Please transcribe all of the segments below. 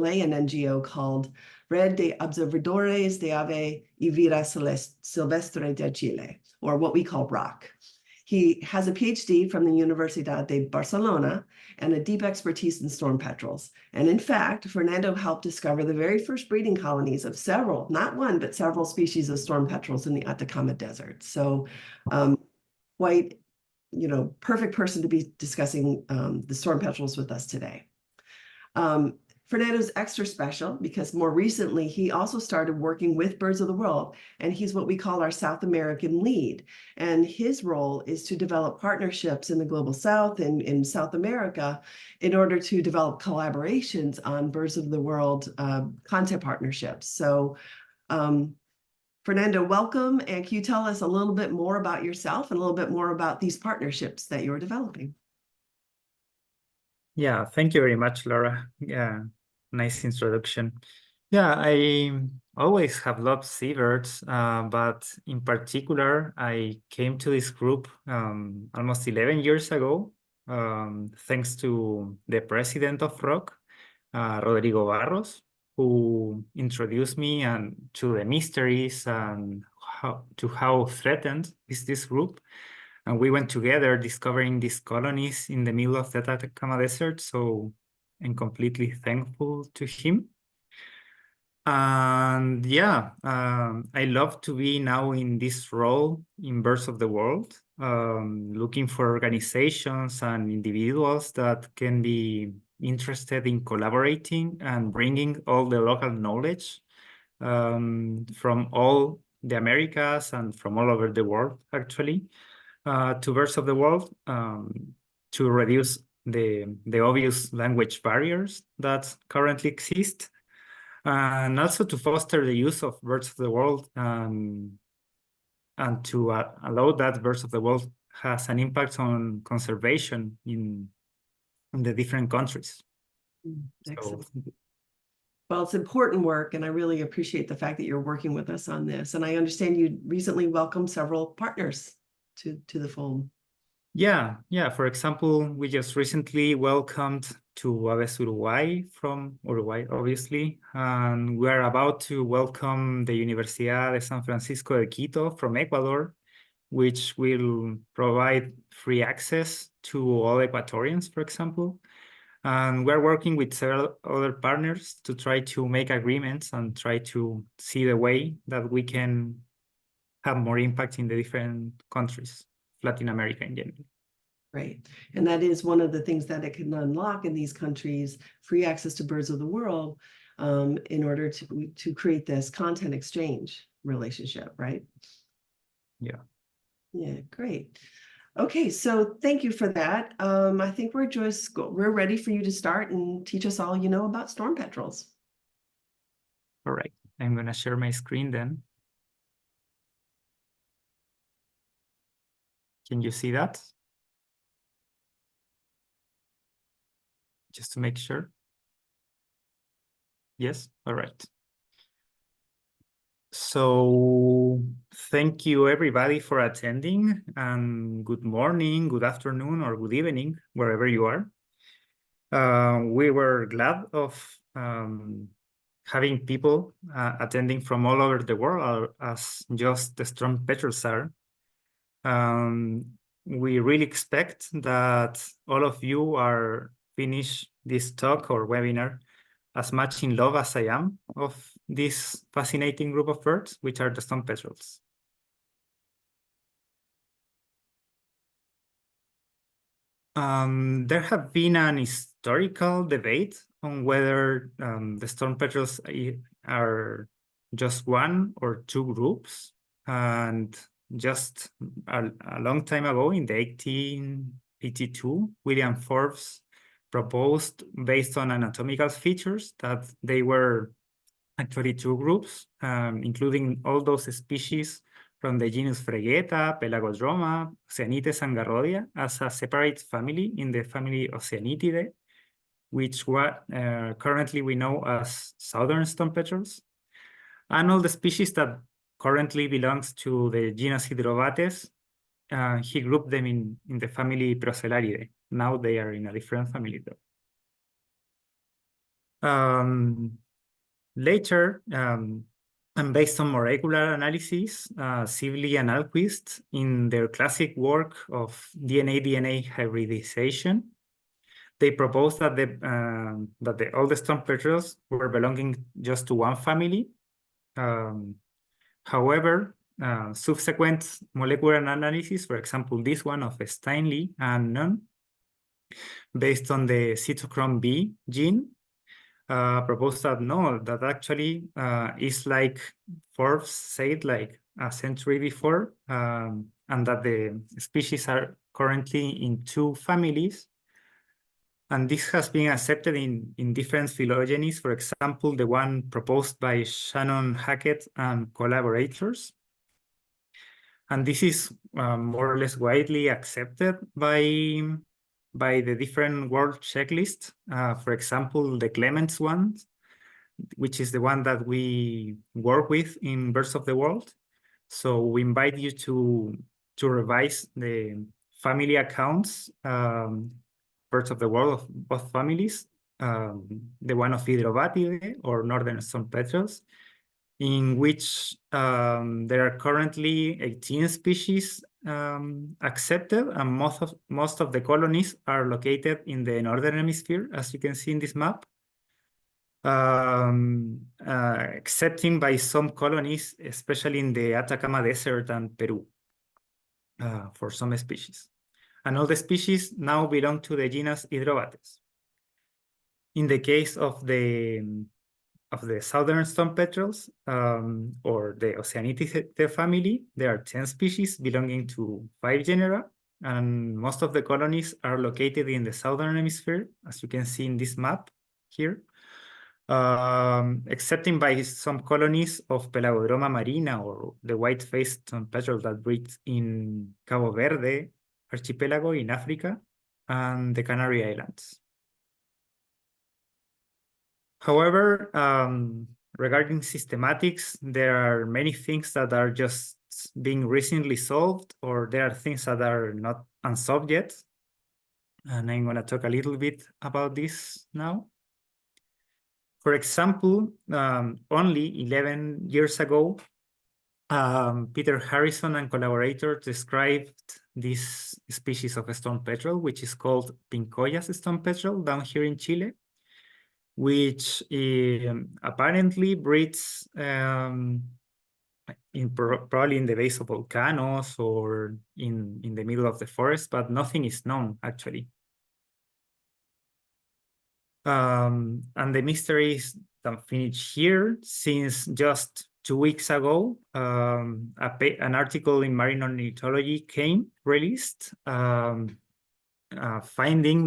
Chilean NGO called Red de Observadores de Ave y Vida Silvestre de Chile, or what we call ROC. He has a PhD from the Universidad de Barcelona and a deep expertise in storm-petrels. And in fact, Fernando helped discover the very first breeding colonies of several, not one, but several species of storm-petrels in the Atacama Desert. So quite, perfect person to be discussing the storm-petrels with us today. Fernando's extra special because more recently, he also started working with Birds of the World, and he's what we call our South American lead. And his role is to develop partnerships in the Global South and in South America in order to develop collaborations on Birds of the World content partnerships. So Fernando, welcome, and can you tell us a little bit more about yourself and a little bit more about these partnerships that you're developing? Yeah, thank you very much, Laura. Yeah, nice introduction. Yeah, I always have loved seabirds, but in particular, I came to this group almost 11 years ago, thanks to the president of ROC, Rodrigo Barros, who introduced me to the mysteries and how threatened is this group. And we went together discovering these colonies in the middle of the Atacama Desert. So I'm completely thankful to him. And yeah, I love to be now in this role in Birds of the World, looking for organizations and individuals that can be interested in collaborating and bringing all the local knowledge from all the Americas and from all over the world, actually, to Birds of the World to reduce the obvious language barriers that currently exist, and also to foster the use of Birds of the World and to allow that Birds of the World has an impact on conservation in the different countries. Excellent. So, well, it's important work, and I really appreciate the fact that you're working with us on this. And I understand you recently welcomed several partners to the fold. Yeah. For example, we just recently welcomed to Aves Uruguay from Uruguay, obviously, and we are about to welcome the Universidad de San Francisco de Quito from Ecuador, which will provide free access to all Ecuadorians, for example. And we're working with several other partners to try to make agreements and try to see the way that we can have more impact in the different countries, Latin America in general. Right. And that is one of the things that it can unlock in these countries, free access to Birds of the World, in order to create this content exchange relationship, right? Yeah. Yeah, great. Okay, so thank you for that. I think we're ready for you to start and teach us all you know about storm-petrels. All right, I'm gonna share my screen then. Can you see that? Just to make sure. Yes, all right. So thank you everybody for attending, and good morning, good afternoon, or good evening, wherever you are. We were glad of having people attending from all over the world, as just the Storm-petrels are. We really expect that all of you are finish this talk or webinar as much in love as I am of this fascinating group of birds, which are the Storm-petrels. There have been an historical debate on whether the Storm-petrels are just one or two groups. And just a long time ago, in the 1882, William Forbes proposed, based on anatomical features, that they were actually two groups, including all those species from the genus Fregeta, Pelagodroma, Oceanites, and Garrodia as a separate family in the family Oceanitidae, which currently we know as southern storm-petrels, and all the species that currently belongs to the genus Hydrobates. He grouped them in the family Procellaridae. Now they are in a different family though. Later, and based on molecular analysis, Sibley and Alquist, in their classic work of DNA-DNA hybridization, they proposed that all the storm-petrels were belonging just to one family. However, subsequent molecular analysis, for example, this one of Steinle and Nunn, based on the cytochrome B gene, proposed that no, that actually is like Forbes said like a century before, and that the species are currently in two families. And this has been accepted in different phylogenies, for example, the one proposed by Shannon Hackett and collaborators. And this is more or less widely accepted by the different world checklists. For example, the Clements one, which is the one that we work with in Birds of the World. So we invite you to revise the family accounts, Birds of the World of both families, the one of Hydrobatidae or northern storm-petrels, in which there are currently 18 species accepted, and most of the colonies are located in the northern hemisphere, as you can see in this map, excepting by some colonies, especially in the Atacama Desert and Peru, for some species. And all the species now belong to the genus Hydrobates. In the case of the southern storm-petrels, or the Oceanitidae family, there are 10 species belonging to 5 genera, and most of the colonies are located in the southern hemisphere, as you can see in this map here, excepting by some colonies of Pelagodroma marina, or the white-faced storm-petrel that breeds in Cabo Verde archipelago in Africa, and the Canary Islands. However, regarding systematics, there are many things that are just being recently solved, or there are things that are not unsolved yet. And I'm going to talk a little bit about this now. For example, only 11 years ago, Peter Harrison and collaborators described this species of storm-petrel, which is called Pincoyas storm-petrel down here in Chile, which apparently breeds probably in the base of volcanoes or in the middle of the forest, but nothing is known actually. And the mystery is not finished here, since just 2 weeks ago, an article in Marine Ornithology came released, finding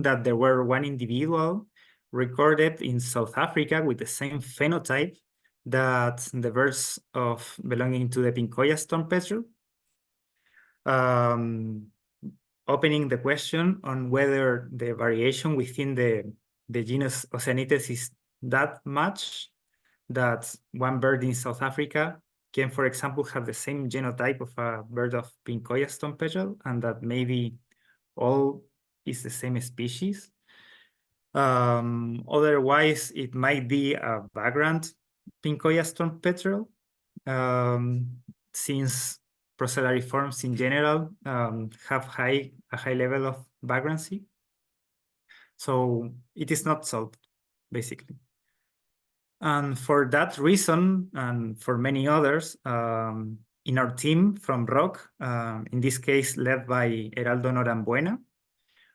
that there were one individual recorded in South Africa with the same phenotype that the birds belonging to the Pincoya storm-petrel, opening the question on whether the variation within the genus Oceanites is that much that one bird in South Africa can, for example, have the same genotype of a bird of Pincoya storm-petrel, and that maybe all is the same species. Otherwise, it might be a vagrant Pincoya storm-petrel, since procellary forms in general have a high level of vagrancy. So it is not solved, basically. And for that reason, and for many others, in our team from ROC, in this case led by Heraldo Norambuena,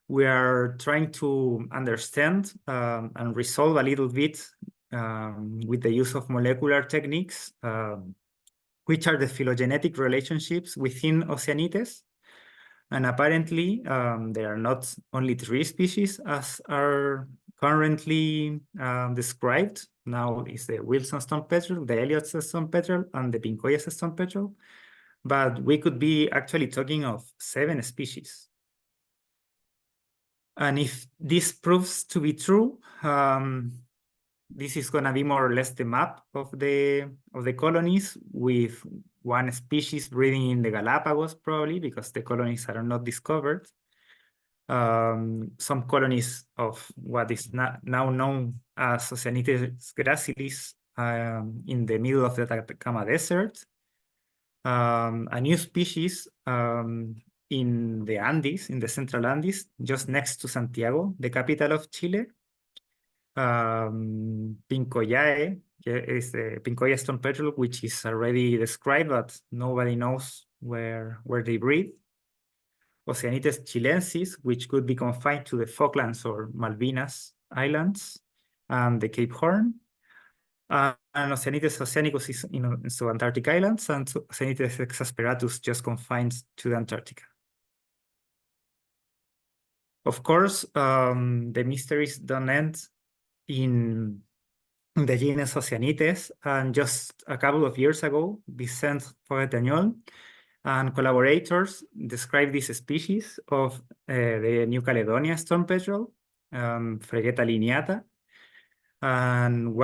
we are trying to understand and resolve a little bit with the use of molecular techniques, which are the phylogenetic relationships within Oceanites. And apparently, there are not only 3 species as are currently described. Now is the Wilson storm-petrel, the Elliott's storm-petrel, and the Pincoyas storm-petrel. But we could be actually talking of 7 species. And if this proves to be true, this is going to be more or less the map of the colonies, with one species breeding in the Galapagos, probably, because the colonies are not discovered. some colonies of what is now known as Oceanites gracilis in the middle of the Atacama Desert. A new species in the Andes, in the central Andes, just next to Santiago, the capital of Chile. Pincoyae is the Pincoya storm-petrel, which is already described, but nobody knows where they breed. Oceanites chilensis, which could be confined to the Falklands or Malvinas Islands and the Cape Horn. And Oceanites oceanicus is in subantarctic islands, and Oceanites exasperatus just confined to the Antarctica. Of course, the mysteries don't end in the genus Oceanites, and just a couple of years ago, Vicente Foguetañol and collaborators described this species of the New Caledonia storm petrel, Fregeta lineata, and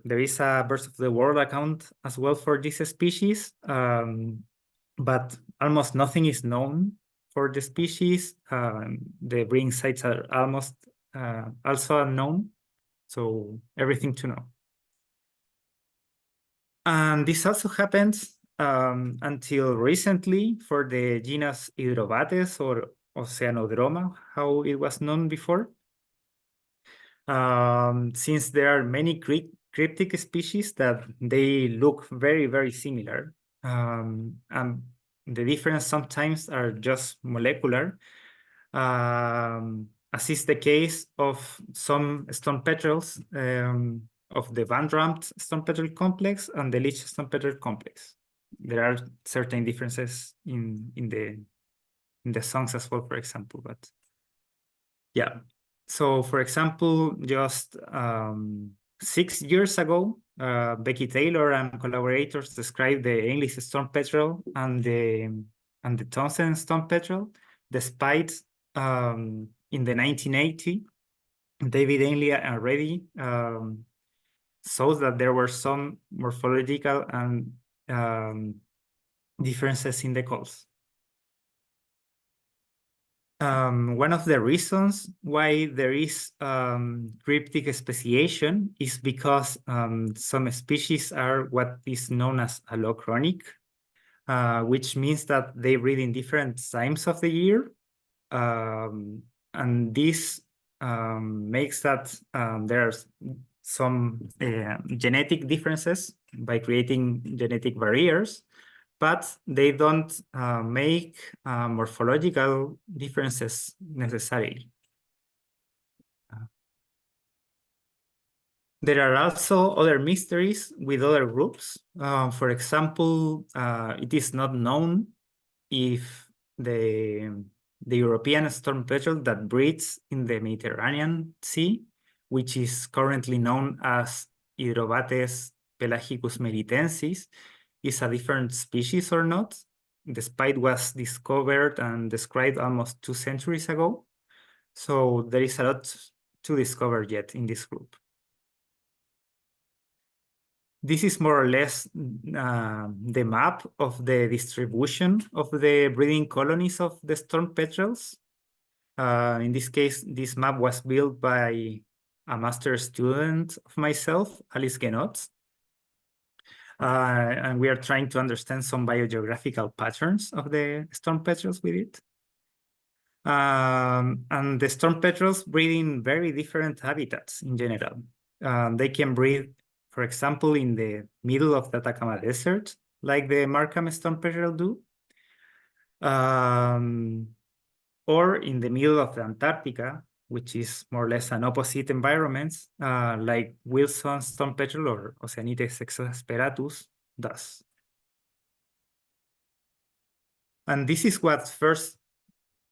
there is a Birds of the World account as well for this species, but almost nothing is known for the species. The breeding sites are almost also unknown, so everything to know. And this also happens until recently for the genus Hydrobates or Oceanodroma, how it was known before. Since there are many cryptic species that they look very, very similar. And the difference sometimes are just molecular, as is the case of some storm-petrels of the Van Rampt storm-petrel complex and the Leech storm-petrel complex. There are certain differences in the songs as well, for example, but yeah. So, for example, just 6 years ago, Becky Taylor and collaborators described the English storm-petrel and the Townsend storm-petrel, despite in the 1980, David Ainley already shows that there were some morphological and differences in the calls. One of the reasons why there is cryptic speciation is because some species are what is known as allochronic, which means that they breed in different times of the year. And this makes that there's some genetic differences by creating genetic barriers, but they don't make morphological differences necessarily. There are also other mysteries with other groups. For example, it is not known if the European storm petrel that breeds in the Mediterranean Sea, which is currently known as Hydrobates pelagicus meritensis, is a different species or not, despite was discovered and described almost 2 centuries ago. So there is a lot to discover yet in this group. This is more or less the map of the distribution of the breeding colonies of the storm petrels. In this case, this map was built by a master's student of myself, Alice Genot. And we are trying to understand some biogeographical patterns of the storm petrels with it. And the storm petrels breed in very different habitats in general. They can breed, for example, in the middle of the Atacama Desert, like the Markham storm petrel do, or in the middle of the Antarctica, which is more or less an opposite environment, like Wilson's storm petrel or Oceanites exasperatus does. And this is what first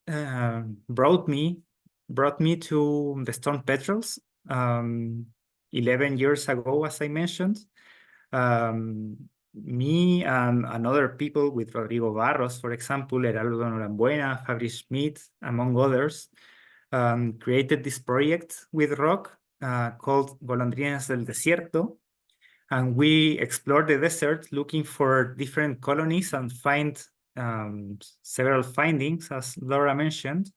brought me to the storm petrels 11 years ago, as I mentioned. Me and other people with Rodrigo Barros, for example, Heraldo Norambuena, Fabrice Schmidt, among others, created this project with Rock called Golondrinas del Desierto. And we explored the desert looking for different colonies and find several findings, as Laura mentioned.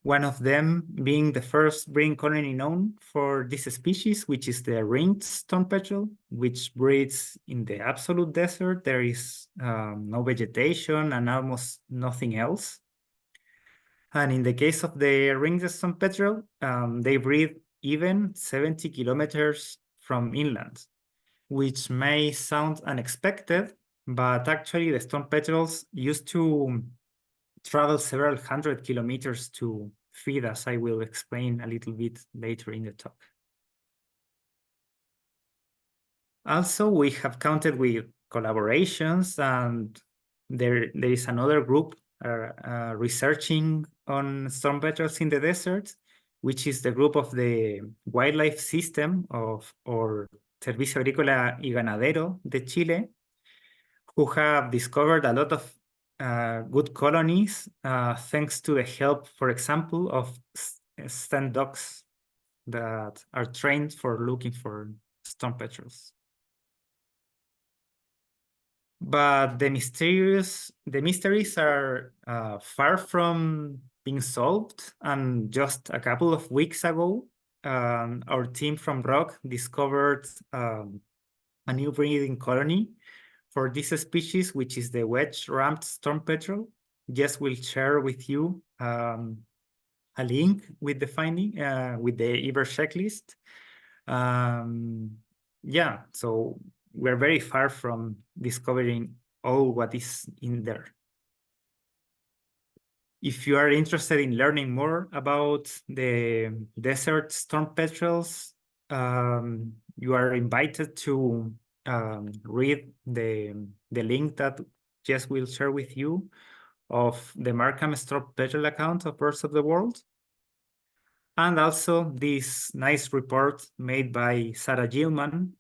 One of them being the first breeding colony known for this species, which is the ringed storm petrel, which breeds in the absolute desert. There is no vegetation and almost nothing else. And in the case of the ringed storm petrel, they breed even 70 kilometers from inland, which may sound unexpected, but actually the storm petrels used to travel several hundred kilometers to feed, as I will explain a little bit later in the talk. Also, we have counted with collaborations, and there is another group researching on storm petrels in the desert, which is the group of the wildlife system of or Servicio Agrícola y Ganadero de Chile, who have discovered a lot of good colonies thanks to the help, for example, of stand dogs that are trained for looking for storm petrels. But the mysteries are far from being solved. And just a couple of weeks ago, our team from ROC discovered a new breeding colony for this species, which is the wedge-ramped storm petrel. Jess will share with you a link with the finding, with the EBER checklist. Yeah, so we're very far from discovering all what is in there. If you are interested in learning more about the desert storm petrels, you are invited to read the link that Jess will share with you of the Markham Storm Petrel account of Birds of the World. And also this nice report made by Sarah Gilman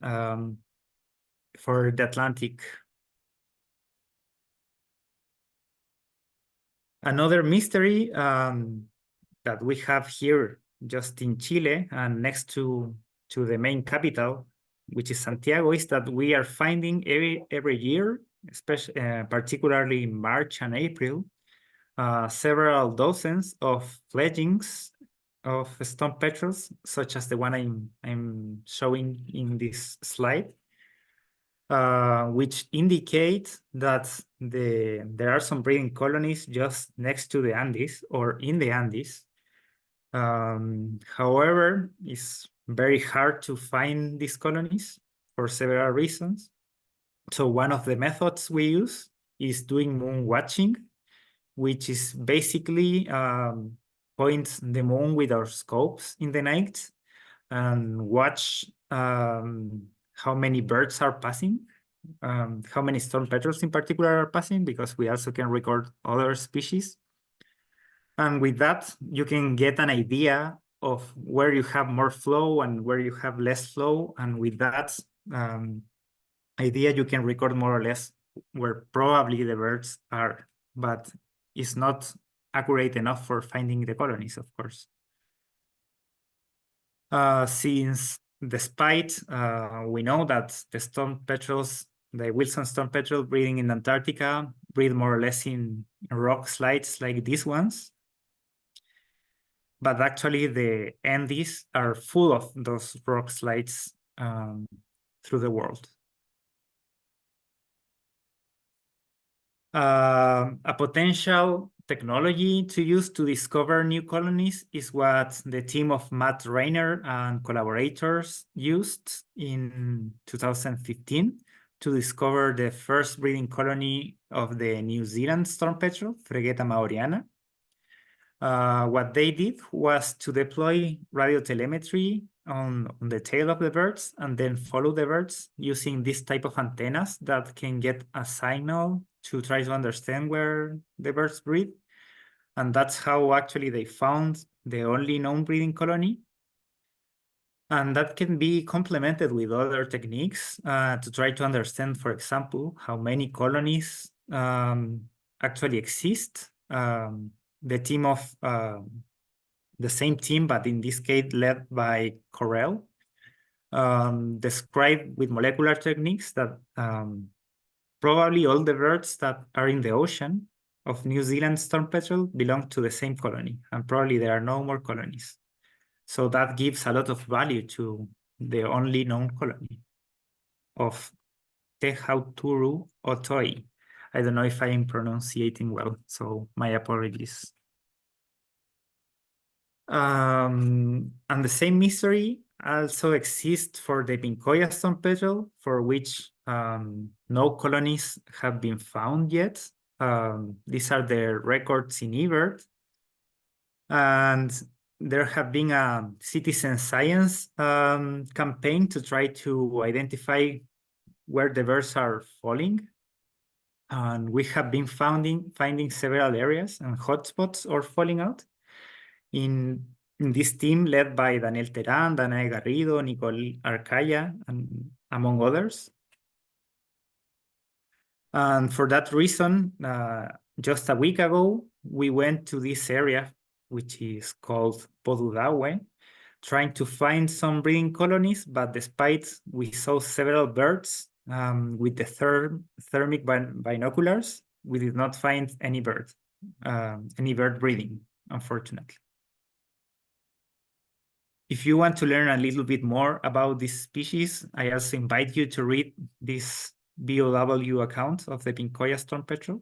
for the Atlantic. Another mystery that we have here just in Chile and next to the main capital, which is Santiago, is that we are finding every year, especially particularly in March and April, several dozens of fledglings of storm petrels, such as the one I'm showing in this slide, which indicate that there are some breeding colonies just next to the Andes or in the Andes. However, it's very hard to find these colonies for several reasons. So one of the methods we use is doing moon watching, which is basically point the moon with our scopes in the night and watch how many birds are passing, how many storm petrels in particular are passing, because we also can record other species. And with that, you can get an idea of where you have more flow and where you have less flow. And with that idea, you can record more or less where probably the birds are, but it's not accurate enough for finding the colonies, of course. Since despite we know that the storm petrels, the Wilson storm petrel breeding in Antarctica, breed more or less in rock slides like these ones. But actually the Andes are full of those rock slides through the world. A potential technology to use to discover new colonies is what the team of Matt Rayner and collaborators used in 2015 to discover the first breeding colony of the New Zealand storm petrel, Fregeta maoriana. What they did was to deploy radio telemetry on the tail of the birds and then follow the birds using this type of antennas that can get a signal to try to understand where the birds breed. And that's how actually they found the only known breeding colony. And that can be complemented with other techniques to try to understand, for example, how many colonies actually exist. The team of the same team, but in this case led by Correll, described with molecular techniques that probably all the birds that are in the ocean of New Zealand storm petrel belong to the same colony, and probably there are no more colonies. So that gives a lot of value to the only known colony of Te Hauturu Otoi. I don't know if I am pronouncing well, so my apologies. And the same mystery also exists for the Pincoya storm petrel, for which no colonies have been found yet. These are the records in eBird. And there have been a citizen science campaign to try to identify where the birds are falling. And we have been finding several areas and hotspots or falling out. In this team led by Daniel Terán, Danae Garrido, Nicole Arcaya, and among others. And for that reason, just a week ago, we went to this area, which is called Podudawe, trying to find some breeding colonies, but despite we saw several birds with the thermic binoculars, we did not find any bird breeding, unfortunately. If you want to learn a little bit more about this species, I also invite you to read this BOW account of the Pincoya storm petrel.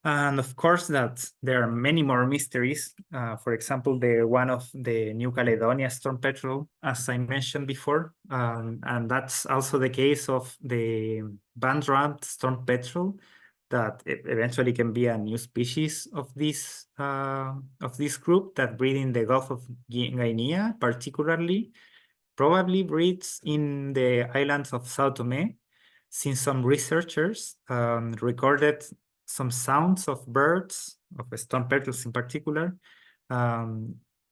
And of course, that there are many more mysteries. For example, the one of the New Caledonia storm petrel, as I mentioned before. And that's also the case of the band-ramped storm petrel, that eventually can be a new species of this group that breed in the Gulf of Guinea, particularly, probably breeds in the islands of Sao Tome, since some researchers recorded some sounds of birds, of storm petrels in particular,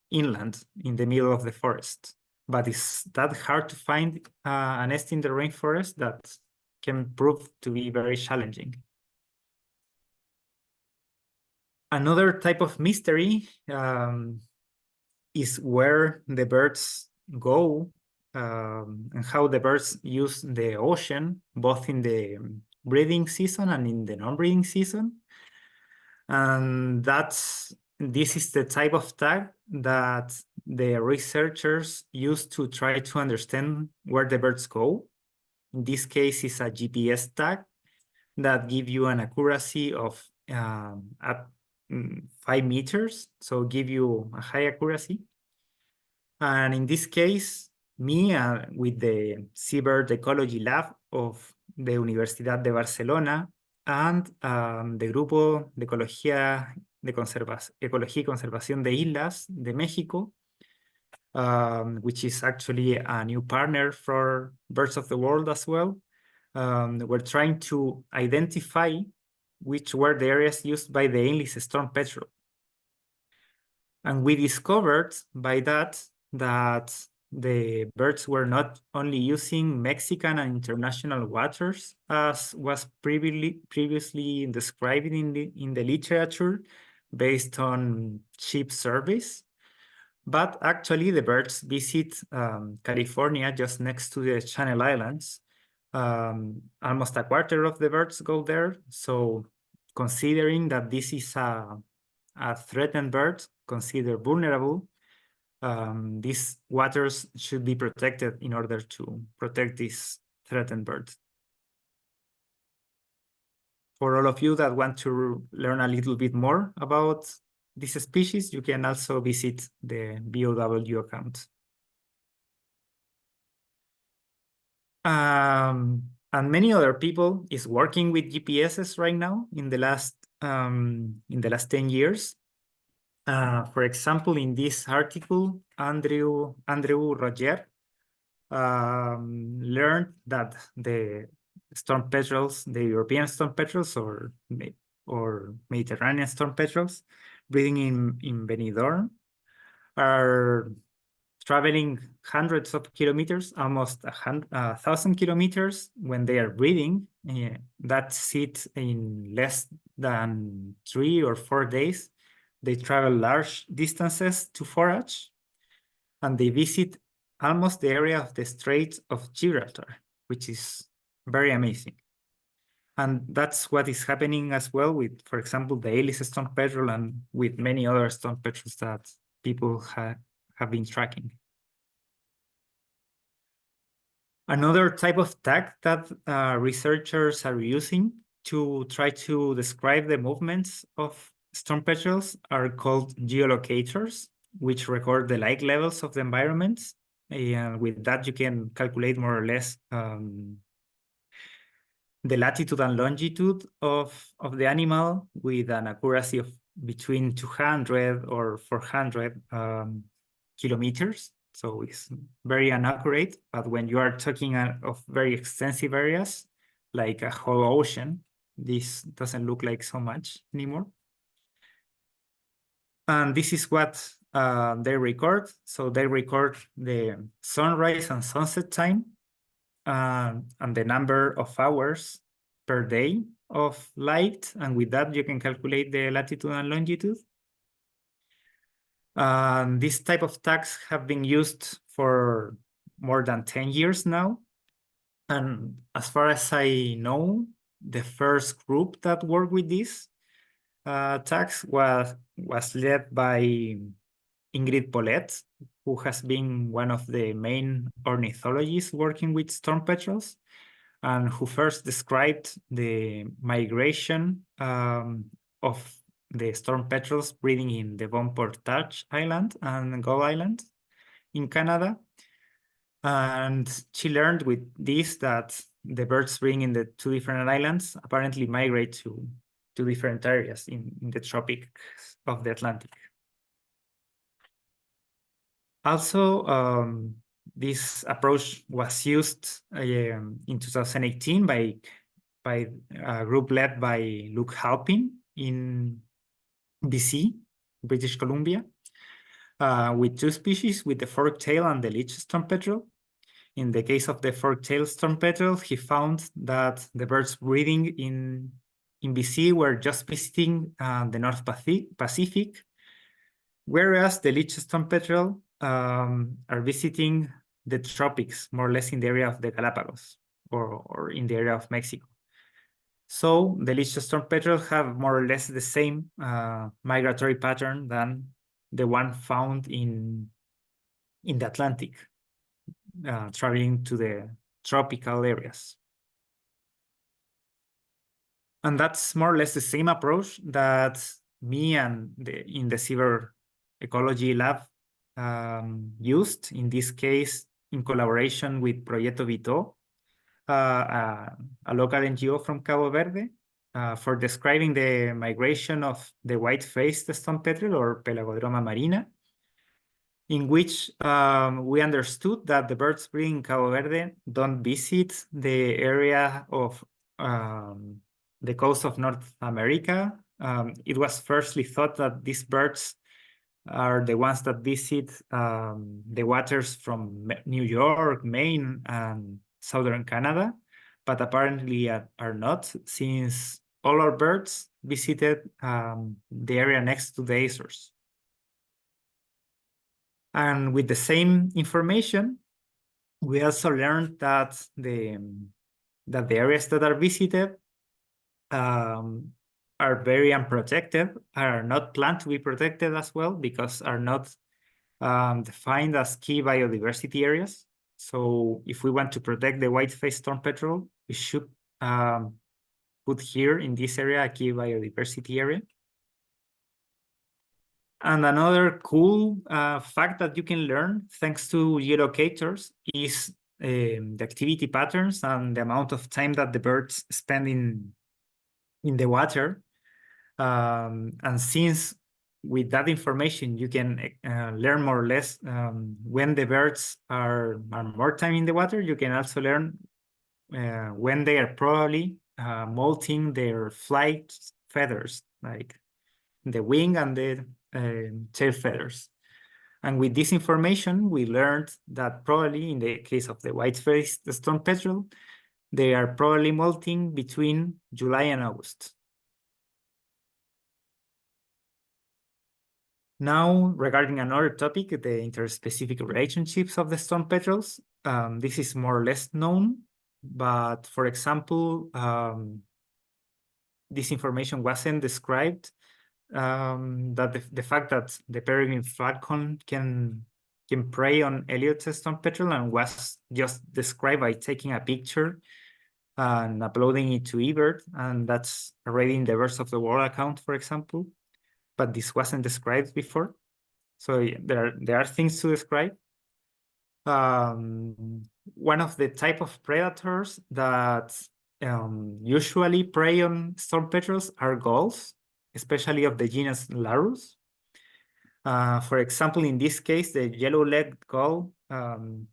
inland in the middle of the forest. But it's that hard to find a nest in the rainforest that can prove to be very challenging. Another type of mystery is where the birds go and how the birds use the ocean, both in the breeding season and in the non-breeding season. And this is the type of tag that the researchers use to try to understand where the birds go. In this case, it's a GPS tag that give you an accuracy of at 5 meters, so give you a high accuracy. And in this case, me with the Seabird Ecology Lab of the Universidad de Barcelona and the Grupo de Ecología y Conservación de Islas de México, which is actually a new partner for Birds of the World as well. We're trying to identify which were the areas used by the English storm petrel. And we discovered by that the birds were not only using Mexican and international waters, as was previously described in the literature based on ship surveys, but actually the birds visit California, just next to the Channel Islands. Almost a quarter of the birds go there. So considering that this is a threatened bird, considered vulnerable, these waters should be protected in order to protect this threatened bird. For all of you that want to learn a little bit more about this species, you can also visit the BOW account. And many other people is working with GPSs right now in the last 10 years. For example, in this article, Andrew Roger learned that the storm petrels, the European storm petrels or Mediterranean storm petrels breeding in Benidorm, are traveling hundreds of kilometers, almost 1,000 kilometers when they are breeding. That's it in less than 3 or 4 days. They travel large distances to forage, and they visit almost the area of the Strait of Gibraltar, which is very amazing. And that's what is happening as well with, for example, the Aves storm petrel and with many other storm petrels that people have been tracking. Another type of tag that researchers are using to try to describe the movements of storm petrels are called geolocators, which record the light levels of the environments. And with that, you can calculate more or less the latitude and longitude of the animal with an accuracy of between 200 or 400 kilometers. So it's very inaccurate, but when you are talking of very extensive areas, like a whole ocean, this doesn't look like so much anymore. And this is what they record. So they record the sunrise and sunset time, and the number of hours per day of light. And with that, you can calculate the latitude and longitude. This type of tags have been used for more than 10 years now. And as far as I know, the first group that worked with these tags was led by Ingrid Polet, who has been one of the main ornithologists working with storm petrels, and who first described the migration of the storm petrels breeding in the Bon Portage Island and Gull Island in Canada. And she learned with this that the birds breeding in the two different islands apparently migrate to different areas in the tropics of the Atlantic. Also, this approach was used in 2018 by a group led by Luke Halpin in BC, British Columbia, with two species, with the fork-tail and the leech storm petrel. In the case of the fork-tail storm petrel, he found that the birds breeding in BC were just visiting the North Pacific, whereas the leech storm petrel are visiting the tropics, more or less in the area of the Galapagos or in the area of Mexico. So the leech storm petrel have more or less the same migratory pattern than the one found in the Atlantic, traveling to the tropical areas. And that's more or less the same approach that me and in the seabird ecology lab used, in this case, in collaboration with Proyecto Vito, a local NGO from Cabo Verde, for describing the migration of the white-faced storm petrel or Pelagodroma marina, in which we understood that the birds breeding in Cabo Verde don't visit the area of the coast of North America. It was firstly thought that these birds are the ones that visit the waters from New York, Maine, and southern Canada, but apparently are not, since all our birds visited the area next to the Azores. And with the same information, we also learned that the areas that are visited are very unprotected, are not planned to be protected as well, because are not defined as key biodiversity areas. So if we want to protect the white-faced storm petrel, we should put here in this area a key biodiversity area. And another cool fact that you can learn thanks to geolocators is the activity patterns and the amount of time that the birds spend in the water. And since with that information, you can learn more or less when the birds are more time in the water, you can also learn when they are probably molting their flight feathers, like the wing and the tail feathers. And with this information, we learned that probably in the case of the white-faced storm petrel, they are probably molting between July and August. Now, regarding another topic, the interspecific relationships of the storm petrels, this is more or less known. But for example, this information wasn't described, that the fact that the peregrine falcon can prey on Elliot's storm-petrel and was just described by taking a picture and uploading it to eBird, and that's already in the Birds of the World account, for example. But this wasn't described before, so there are things to describe. One of the type of predators that usually prey on storm-petrels are gulls, especially of the genus Larus. For example, in this case, the yellow-legged gull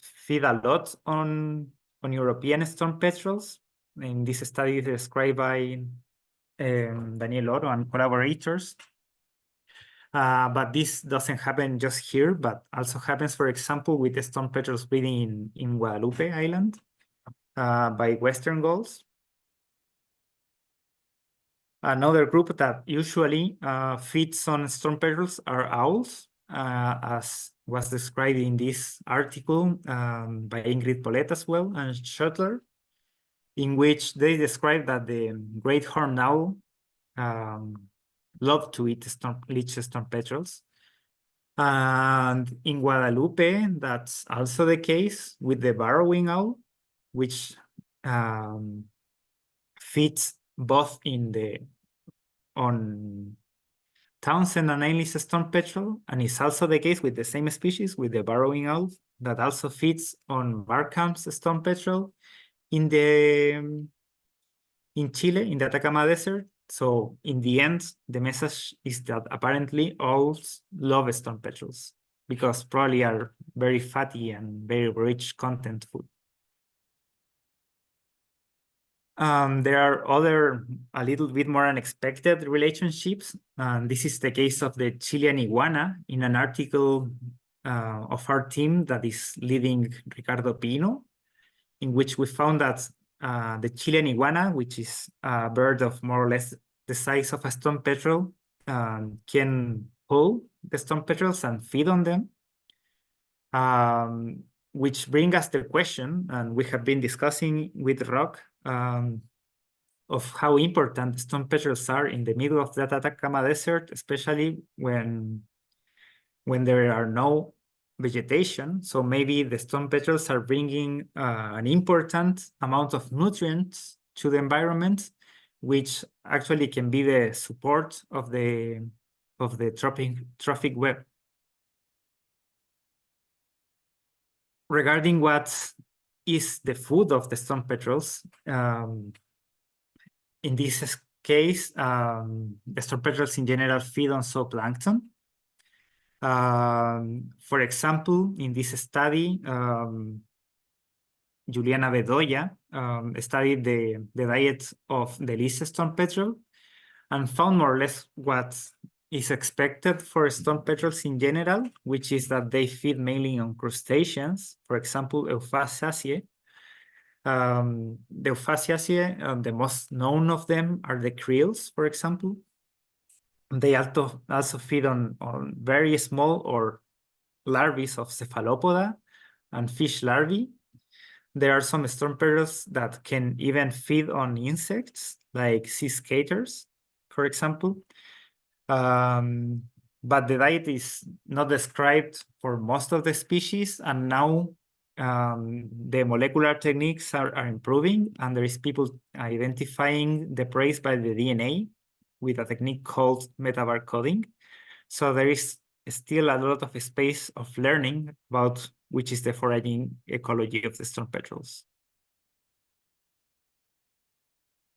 feed a lot on European storm-petrels. In this study described by Daniel Oro and collaborators. But this doesn't happen just here, but also happens, for example, with the storm-petrels breeding in Guadalupe Island by western gulls. Another group that usually feeds on storm-petrels are owls, as was described in this article by Ingrid Polet as well and Schottler, in which they describe that the great horned owl love to eat leech storm-petrels. And in Guadalupe, that's also the case with the burrowing owl, which feeds both on Townsend and Ainley's storm-petrel, and it's also the case with the same species, with the burrowing owl, that also feeds on Barkham's storm-petrel in Chile, in the Atacama Desert. So in the end, the message is that apparently owls love storm-petrels because probably are very fatty and very rich content food. There are other a little bit more unexpected relationships. This is the case of the Chilean iguana in an article of our team that is leading Ricardo Pino, in which we found that the Chilean iguana, which is a bird of more or less the size of a storm-petrel, can pull the storm-petrels and feed on them. Which brings us the question, and we have been discussing with Rock, of how important storm-petrels are in the middle of that Atacama Desert, especially when there are no vegetation. So maybe the storm-petrels are bringing an important amount of nutrients to the environment, which actually can be the support of the trophic web. Regarding what is the food of the storm-petrels, in this case, the storm-petrels in general feed on zooplankton. For example, in this study, Juliana Bedoya studied the diet of the least storm-petrel and found more or less what is expected for storm-petrels in general, which is that they feed mainly on crustaceans, for example, Euphasiaceae. The Euphasiaceae, the most known of them are the krills, for example. They also feed on very small or larvae of cephalopoda and fish larvae. There are some storm-petrels that can even feed on insects, like sea skaters, for example. But the diet is not described for most of the species, and now the molecular techniques are improving, and there is people identifying the prey by the DNA with a technique called metabarcoding. So there is still a lot of space of learning about which is the foraging ecology of the storm-petrels.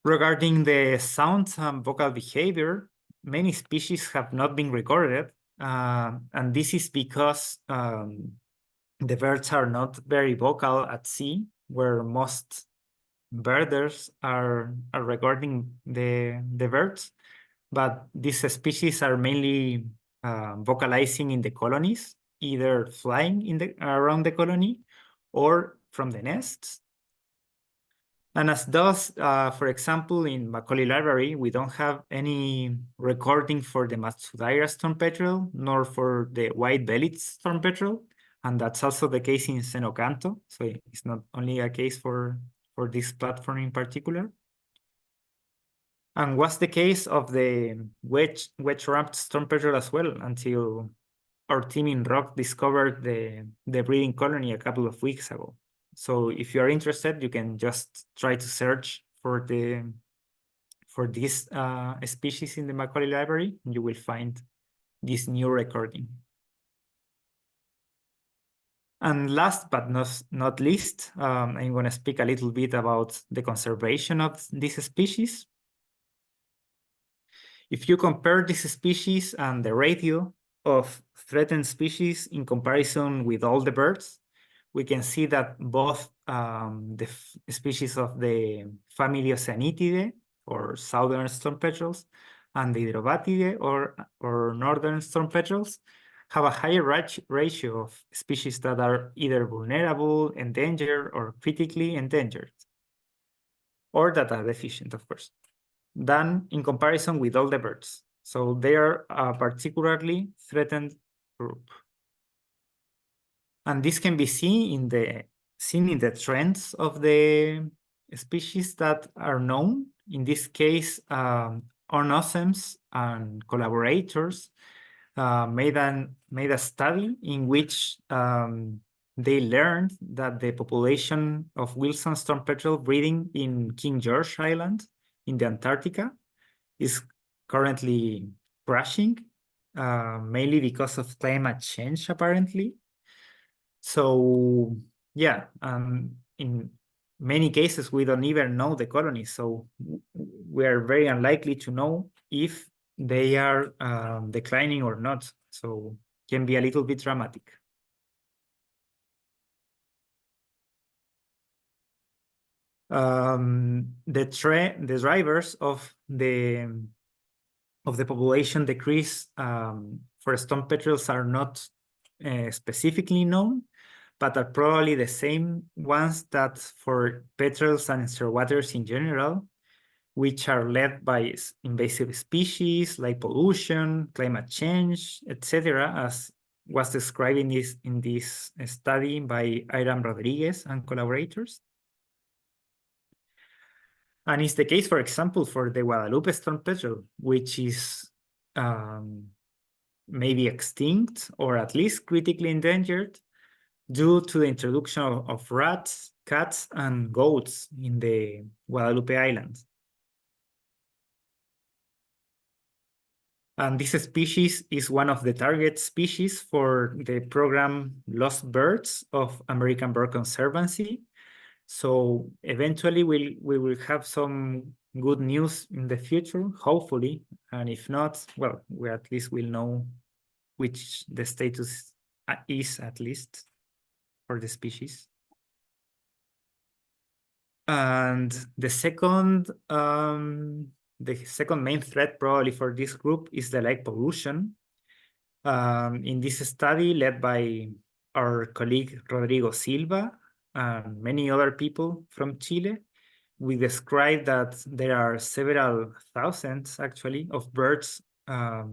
Regarding the sound and vocal behavior, many species have not been recorded, and this is because the birds are not very vocal at sea, where most birders are recording the birds, but these species are mainly vocalizing in the colonies, either flying around the colony or from the nests. And as thus, for example, in Macaulay Library, we don't have any recording for the Matsudaira storm-petrel, nor for the white-bellied storm-petrel, and that's also the case in Senocanto. So it's not only a case for this platform in particular. And was the case of the wedge-ramped storm petrel as well, until our team in Rock discovered the breeding colony a couple of weeks ago. So if you are interested, you can just try to search for this species in the Macaulay library, and you will find this new recording. And last but not least, I'm going to speak a little bit about the conservation of this species. If you compare this species and the ratio of threatened species in comparison with all the birds, we can see that both the species of the family Oceanitidae, or southern storm petrels, and the Hydrobatidae, or northern storm petrels, have a higher ratio of species that are either vulnerable, endangered, or critically endangered, or that are deficient, of course, than in comparison with all the birds. So they are a particularly threatened group. And this can be seen in the trends of the species that are known. In this case, Ornithologists and collaborators made a study in which they learned that the population of Wilson storm petrel breeding in King George Island in the Antarctica is currently crashing, mainly because of climate change, apparently. So yeah, in many cases, we don't even know the colonies. So we are very unlikely to know if they are declining or not. So can be a little bit dramatic. The drivers of the population decrease for storm petrels are not specifically known, but are probably the same ones that for petrels and shearwaters in general, which are led by invasive species like pollution, climate change, etc., as was described in this study by Iram Rodriguez and collaborators. And it's the case, for example, for the Guadalupe storm petrel, which is maybe extinct or at least critically endangered due to the introduction of rats, cats, and goats in the Guadalupe Islands. And this species is one of the target species for the program Lost Birds of American Bird Conservancy. So eventually we will have some good news in the future, hopefully. And if not, well, we at least will know which the status is, at least for the species. And the second main threat probably for this group is the light pollution. In this study led by our colleague Rodrigo Silva and many other people from Chile, we described that there are several thousands, actually, of birds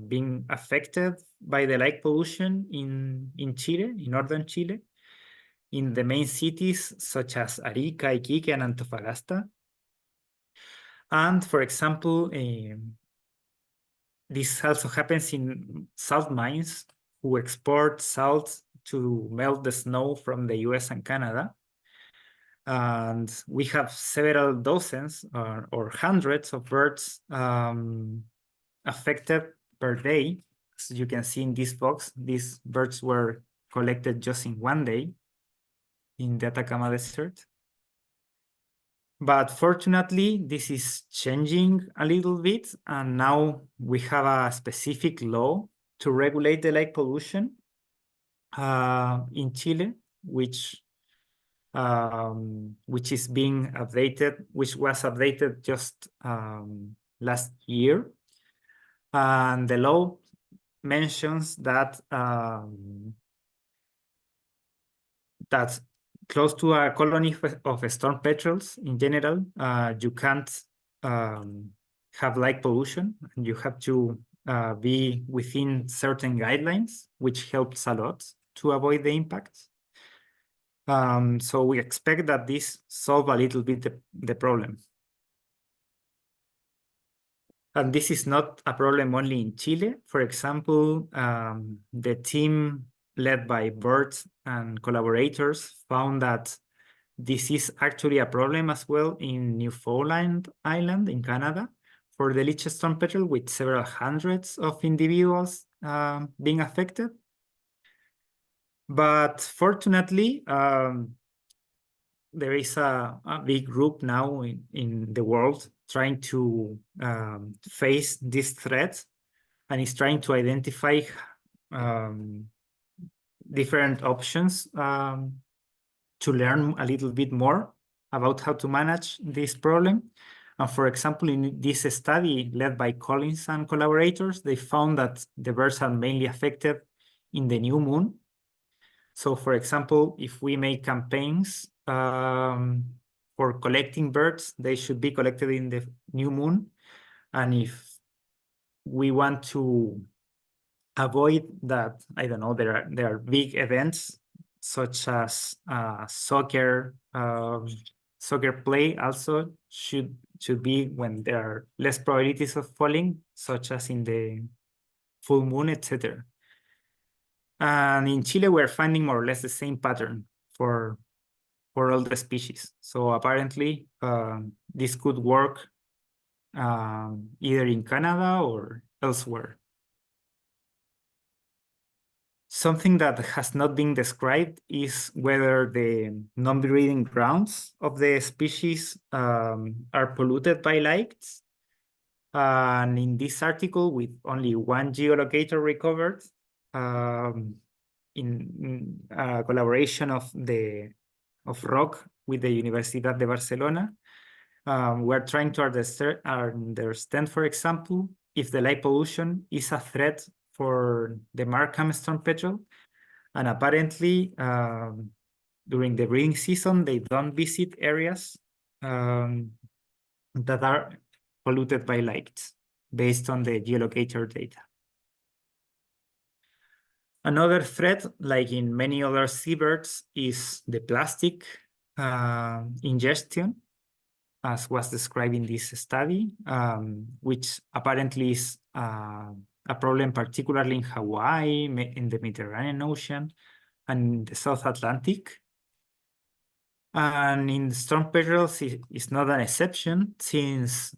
being affected by the light pollution in Chile, in northern Chile, in the main cities such as Arica, Iquique, and Antofagasta. And for example, this also happens in salt mines who export salt to melt the snow from the US and Canada. And we have several dozens or hundreds of birds affected per day. As you can see in this box, these birds were collected just in one day in the Atacama Desert. But fortunately, this is changing a little bit, and now we have a specific law to regulate the light pollution in Chile, which is being updated, which was updated just last year. And the law mentions that that close to a colony of storm petrels in general, you can't have light pollution. You have to be within certain guidelines, which helps a lot to avoid the impacts. So we expect that this solve a little bit the problem. And this is not a problem only in Chile. For example, the team led by birds and collaborators found that this is actually a problem as well in Newfoundland Island in Canada for the leech storm petrel, with several hundreds of individuals being affected. But fortunately, there is a big group now in the world trying to face this threat, and is trying to identify different options to learn a little bit more about how to manage this problem. And for example, in this study led by colonies and collaborators, they found that the birds are mainly affected in the new moon. So for example, if we make campaigns for collecting birds, they should be collected in the new moon. And if we want to avoid that, I don't know, there are big events such as soccer play also should be when there are less probabilities of falling, such as in the full moon, etc. And in Chile, we're finding more or less the same pattern for all the species. So apparently, this could work either in Canada or elsewhere. Something that has not been described is whether the non-breeding grounds of the species are polluted by lights. And in this article, with only one geolocator recovered, in a collaboration of ROC with the Universidad de Barcelona, we're trying to understand, for example, if the light pollution is a threat for the Markham storm petrel. And apparently, during the breeding season, they don't visit areas that are polluted by lights based on the geolocator data. Another threat, like in many other seabirds, is the plastic ingestion, as was described in this study, which apparently is a problem particularly in Hawaii, in the Mediterranean Ocean, and the South Atlantic. And in storm petrels, it's not an exception, since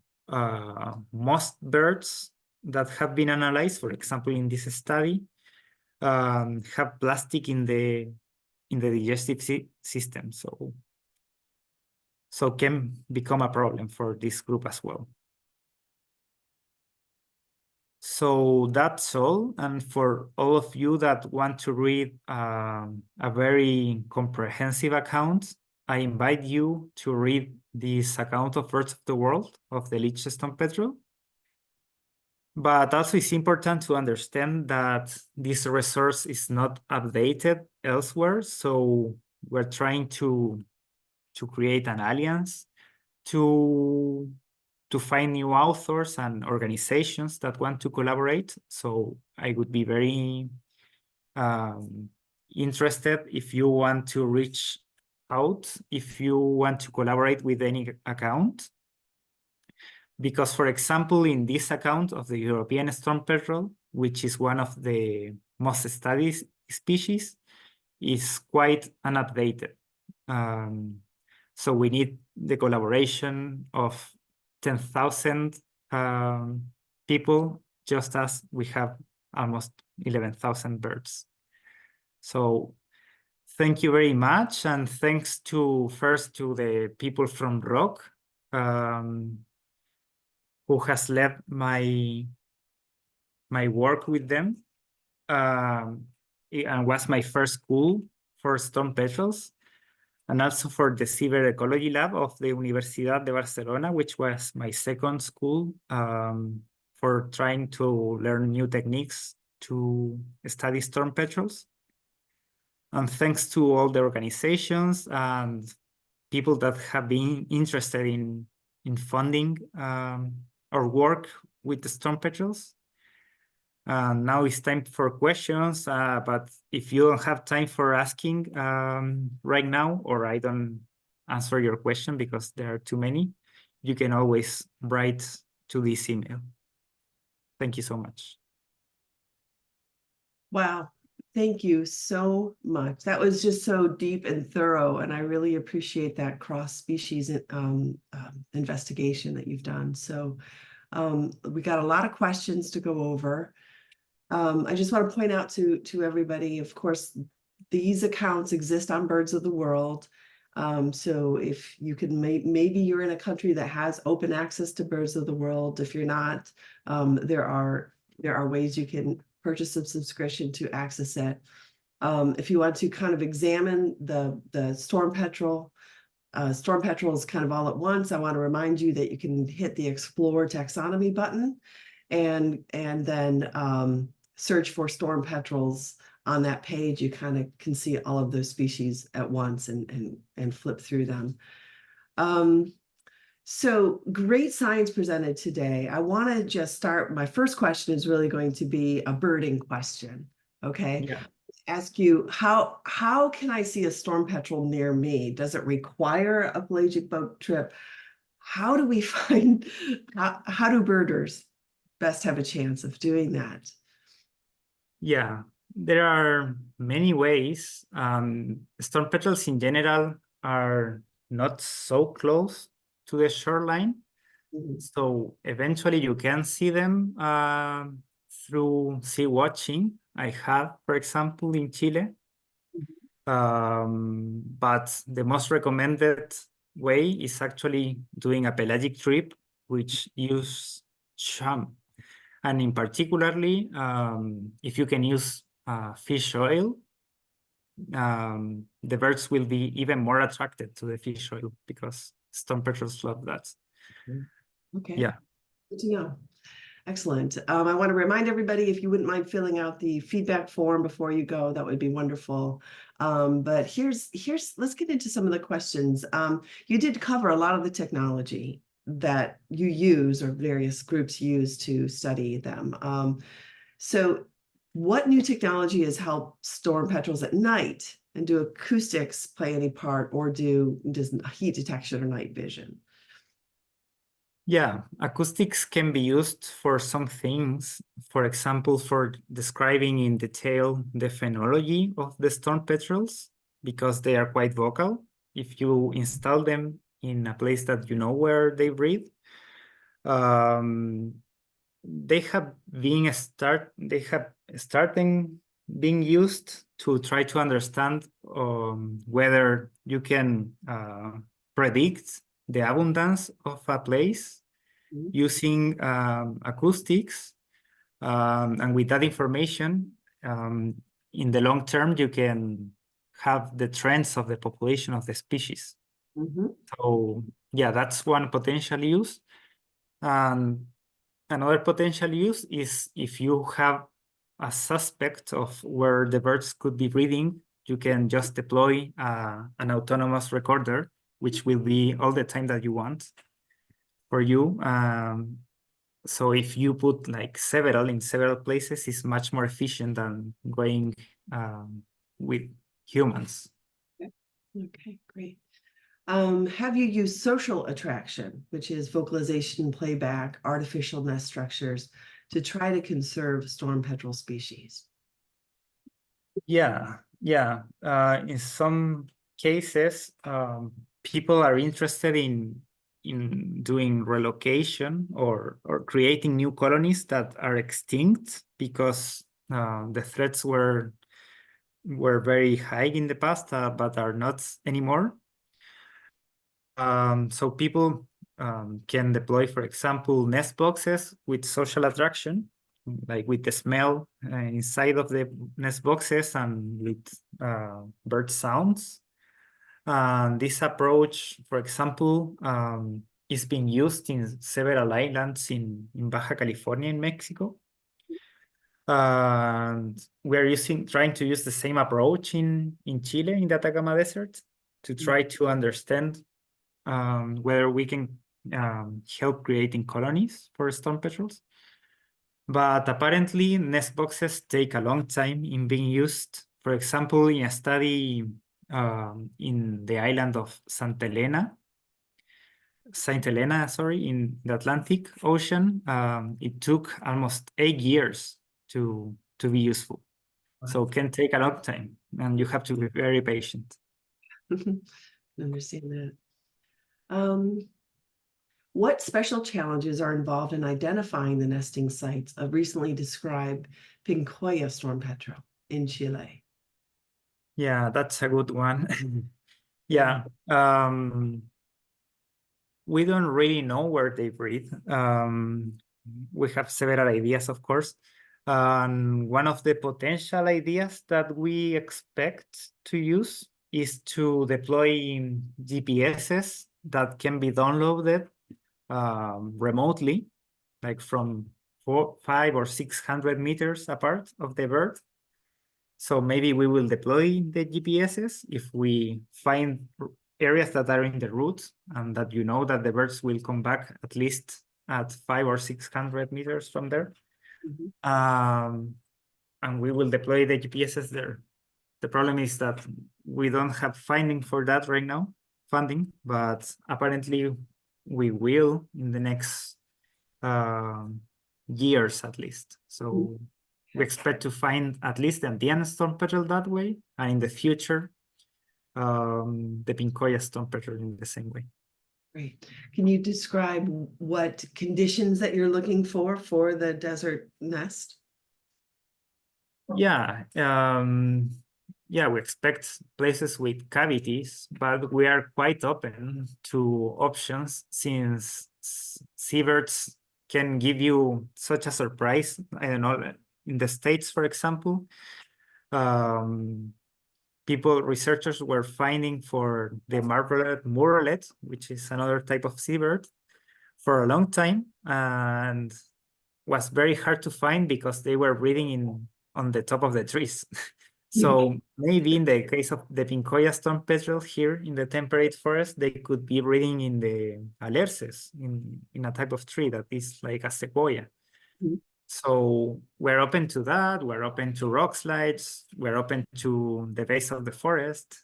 most birds that have been analyzed, for example, in this study, have plastic in the digestive system, so can become a problem for this group as well. So that's all. And for all of you that want to read a very comprehensive account, I invite you to read this account of Birds of the World of the leech storm petrel. But also it's important to understand that this resource is not updated elsewhere. So we're trying to create an alliance to find new authors and organizations that want to collaborate. So I would be very interested if you want to reach out, if you want to collaborate with any account. Because, for example, in this account of the European storm petrel, which is one of the most studied species, is quite unupdated. So we need the collaboration of 10,000 people, just as we have almost 11,000 birds. So thank you very much. And thanks first to the people from ROC, who has led my work with them, and was my first school for storm petrels, and also for the Cyber Ecology Lab of the Universidad de Barcelona, which was my second school for trying to learn new techniques to study storm petrels. And thanks to all the organizations and people that have been interested in funding our work with the storm petrels. Now it's time for questions, but if you don't have time for asking right now, or I don't answer your question because there are too many, you can always write to this email. Thank you so much. Wow. Thank you so much. That was just so deep and thorough, and I really appreciate that cross-species investigation that you've done. So we got a lot of questions to go over. I just want to point out to everybody, of course, these accounts exist on Birds of the World. So if you can, maybe you're in a country that has open access to Birds of the World. If you're not, there are ways you can purchase a subscription to access it. If you want to kind of examine the storm petrel, storm-petrels kind of all at once, I want to remind you that you can hit the Explore Taxonomy button and then search for storm-petrels on that page. You kind of can see all of those species at once and flip through them. So great science presented today. I want to just start. My first question is really going to be a birding question. Okay. Yeah. Ask you, how can I see a storm petrel near me? Does it require a pelagic boat trip? How do we find, how do birders best have a chance of doing that? Yeah, there are many ways. Storm petrels in general are not so close to the shoreline. Mhm. So eventually you can see them through sea watching. I have, for example, in Chile. But the most recommended way is actually doing a pelagic trip, which use chum. And in particularly, if you can use fish oil, the birds will be even more attracted to the fish oil because storm petrels love that. Okay. Yeah. Good to know. Excellent. I want to remind everybody, if you wouldn't mind filling out the feedback form before you go, that would be wonderful. But let's get into some of the questions. You did cover a lot of the technology that you use or various groups use to study them. So what new technology has helped storm petrels at night? And do acoustics play any part, or does heat detection or night vision? Yeah, acoustics can be used for some things. For example, for describing in detail the phenology of the storm petrels, because they are quite vocal. If you install them in a place that you know where they breed, they have starting being used to try to understand whether you can predict the abundance of a place using acoustics. And with that information, in the long term, you can have the trends of the population of the species. Mm-hmm. So yeah, that's one potential use. And another potential use is if you have a suspect of where the birds could be breeding, you can just deploy an autonomous recorder, which will be all the time that you want for you. So if you put like several in several places, it's much more efficient than going with humans. Okay, great. Have you used social attraction, which is vocalization, playback, artificial nest structures, to try to conserve storm petrel species? Yeah. In some cases, people are interested in doing relocation or creating new colonies that are extinct because the threats were very high in the past, but are not anymore. So people can deploy, for example, nest boxes with social attraction, like with the smell inside of the nest boxes and with bird sounds. And this approach, for example, is being used in several islands in Baja California in Mexico. And we're trying to use the same approach in Chile, in the Atacama Desert, to try to understand whether we can help creating colonies for storm petrels. But apparently, nest boxes take a long time in being used. For example, in a study in the island of Santa Elena, Saint Helena, sorry, in the Atlantic Ocean, it took almost 8 years to be useful. So it can take a long time, and you have to be very patient. Understand that. What special challenges are involved in identifying the nesting sites of recently described Pincoya storm petrel in Chile? Yeah, that's a good one. Yeah, we don't really know where they breed. We have several ideas, of course. One of the potential ideas that we expect to use is to deploy GPSs that can be downloaded remotely, like from 500 or 600 meters apart of the bird. So maybe we will deploy the GPSs if we find areas that are in the route and that you know that the birds will come back at least at 500 or 600 meters from there. And we will deploy the GPSs there. The problem is that we don't have funding for that right now, but apparently we will in the next years at least. So we expect to find at least the Andean storm petrel that way, and in the future, the Pincoya storm petrel in the same way. Great. Can you describe what conditions that you're looking for the desert nest? Yeah, yeah, we expect places with cavities, but we are quite open to options since seabirds can give you such a surprise. I don't know, in the States, for example, researchers were finding for the murrelet, which is another type of seabird, for a long time, and was very hard to find because they were breeding on the top of the trees. So maybe in the case of the Pincoya storm petrel here in the temperate forest, they could be breeding in the alerces, in a type of tree that is like a sequoia. So we're open to that. We're open to rock slides. We're open to the base of the forest.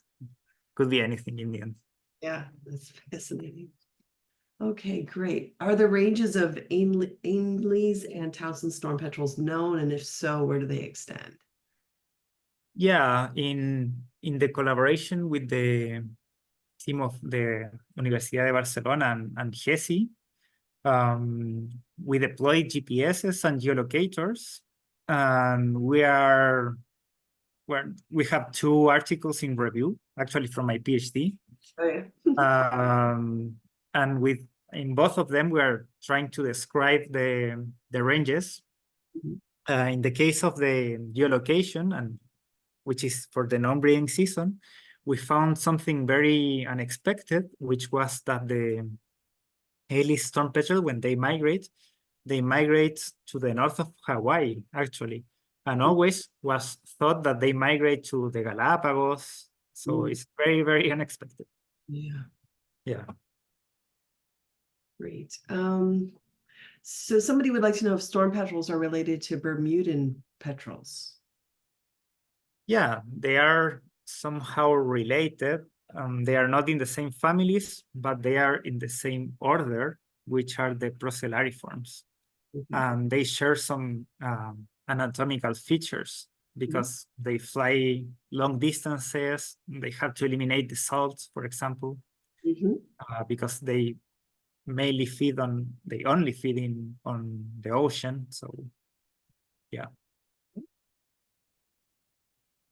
Could be anything in the end. Yeah, that's fascinating. Okay, great. Are the ranges of Ainley's and Townsend storm petrels known? And if so, where do they extend? Yeah, in the collaboration with the team of the Universidad de Barcelona and GESI, we deploy GPSs and geolocators, and we have 2 articles in review, actually from my PhD. Oh, yeah. And in both of them, we are trying to describe the ranges. In the case of the geolocation, and which is for the non-breeding season, we found something very unexpected, which was that the Aves storm petrel, when they migrate to the north of Hawaii, actually. And always was thought that they migrate to the Galapagos. So it's very, very unexpected. Yeah. Yeah. Great. So somebody would like to know if storm petrels are related to Bermudan petrels. Yeah, they are somehow related. They are not in the same families, but they are in the same order, which are the procellariforms. And they share some anatomical features because they fly long distances. They have to eliminate the salts, for example, because they only feed on the ocean. So, yeah.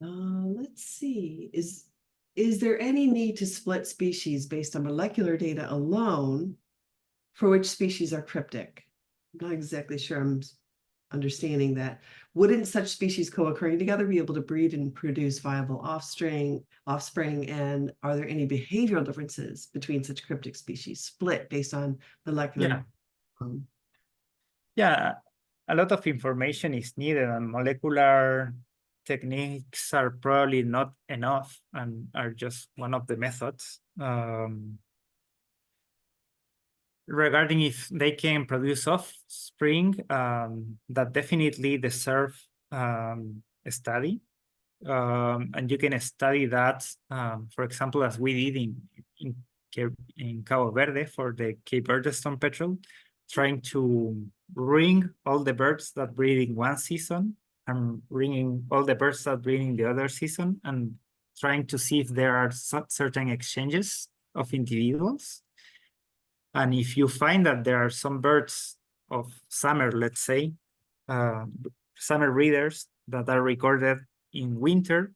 Let's see. Is there any need to split species based on molecular data alone for which species are cryptic? I'm not exactly sure I'm understanding that. Wouldn't such species co-occurring together be able to breed and produce viable offspring? And are there any behavioral differences between such cryptic species split based on molecular? Yeah, a lot of information is needed, and molecular techniques are probably not enough and are just one of the methods. Regarding if they can produce offspring, that definitely deserve a study. And you can study that, for example, as we did in Cabo Verde for the Cape Verde storm-petrel, trying to ring all the birds that breed in one season and ringing all the birds that breed in the other season, and trying to see if there are certain exchanges of individuals. And if you find that there are some birds of summer, let's say, summer breeders that are recorded in winter,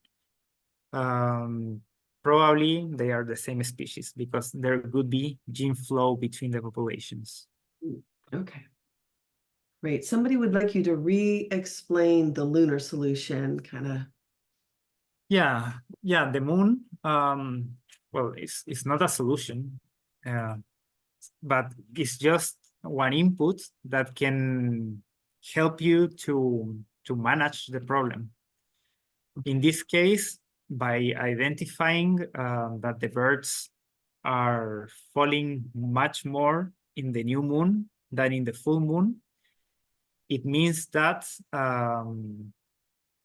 probably they are the same species, because there could be gene flow between the populations. Okay. Great. Somebody would like you to re-explain the lunar solution, kind of. Yeah, the moon, well, it's not a solution, but it's just one input that can help you to manage the problem. In this case, by identifying that the birds are falling much more in the new moon than in the full moon, it means that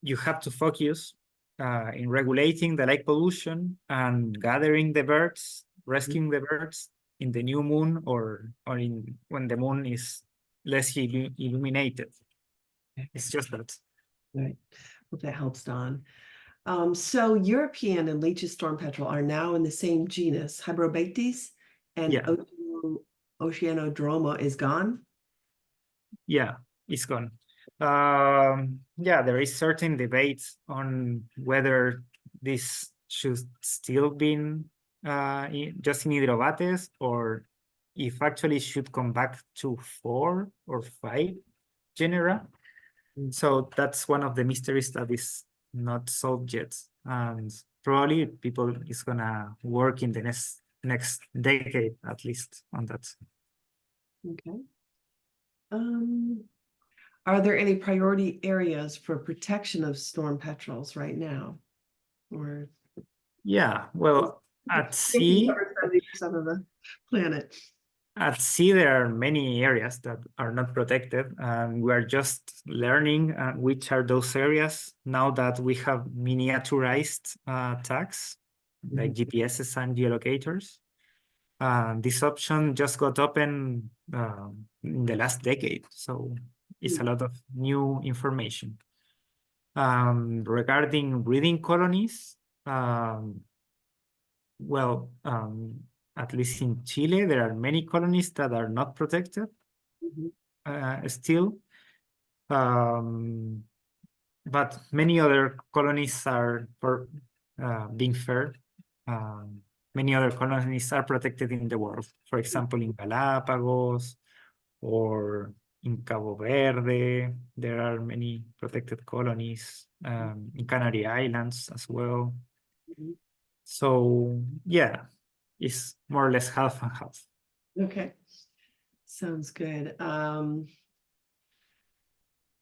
you have to focus in regulating the light pollution and gathering the birds, rescuing the birds in the new moon, or in when the moon is less illuminated. It's just that. Right. Hope that helps, Don. So European and Leach's storm petrel are now in the same genus, Hybrobates, and Yeah. Oceanodroma is gone. Yeah, it's gone. Yeah, there is certain debate on whether this should still be just in Hydrobates, or if actually should come back to 4 or 5 genera. So that's one of the mysteries that is not solved yet, and probably people is gonna work in the next decade at least on that. Okay. Are there any priority areas for protection of storm petrels right now? Or Yeah, well, at sea, 70% of the planet. at sea, there are many areas that are not protected, and we are just learning which are those areas now that we have miniaturized tags like GPSs and geolocators. This option just got open in the last decade, so it's a lot of new information. Regarding breeding colonies, well, at least in Chile, there are many colonies that are not protected still. But many other colonies are being fair. Many other colonies are protected in the world. For example, in Galapagos or in Cabo Verde, there are many protected colonies, in Canary Islands as well. So yeah, it's more or less half and half. Okay, sounds good.